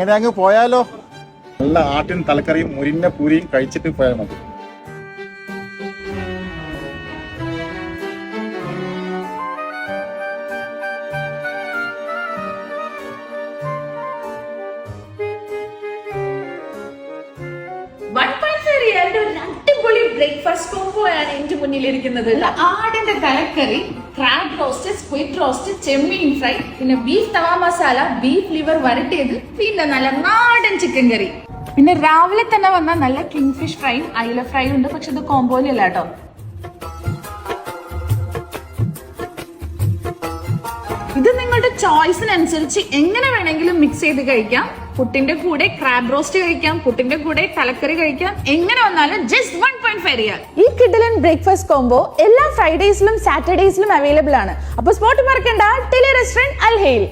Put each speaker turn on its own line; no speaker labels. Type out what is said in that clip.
അങ്ങനെ അങ്ങ് പോയാലോ? നല്ല ആട്ടിൻ തലക്കറിയും മുരിഞ്ഞ പൂരിയും കഴിച്ചിട്ട് പോയാൽ മതി.
അടിപൊളി ബ്രേക്ക്ഫാസ്റ്റ് കോംബോ ആണ് എന്റെ മുന്നിലിരിക്കുന്നത്. ആടിന്റെ തലക്കറി, ക്രാബ് റോസ്റ്റ്, സ്ക്വിഡ് റോസ്റ്റ്, ചെമ്മീൻ ഫ്രൈ, പിന്നെ ബീഫ് തവ മസാല, ബീഫ് ലിവർ വരട്ടിയത്, പിന്നെ നല്ല നാടൻ ചിക്കൻ കറി. പിന്നെ രാവിലെ തന്നെ വന്ന നല്ല കിങ് ഫിഷ് ഫ്രൈ, അയില ഫ്രൈ ഉണ്ട്. പക്ഷെ ഇത് കോംബോയിലല്ല കേട്ടോ. ഇത് നിങ്ങളുടെ ചോയ്സിനനുസരിച്ച് എങ്ങനെ വേണമെങ്കിലും മിക്സ് ചെയ്ത് കഴിക്കാം. പുട്ടിന്റെ കൂടെ ക്രാബ് റോസ്റ്റ് കഴിക്കാം, പുട്ടിന്റെ കൂടെ തലക്കറി കഴിക്കാം. എങ്ങനെ വന്നാലും ജസ്റ്റ് 1.5 റിയാൽ. ഈ കിഡിലൻ ബ്രേക്ക്ഫാസ്റ്റ് കോംബോ എല്ലാ ഫ്രൈഡേസിലും സാറ്റർഡേസിലും അവൈലബിൾ ആണ്. അപ്പൊ സ്പോട്ട് മറക്കണ്ട, ടെലി റെസ്റ്റോറന്റ് അൽ ഹെയിൽ.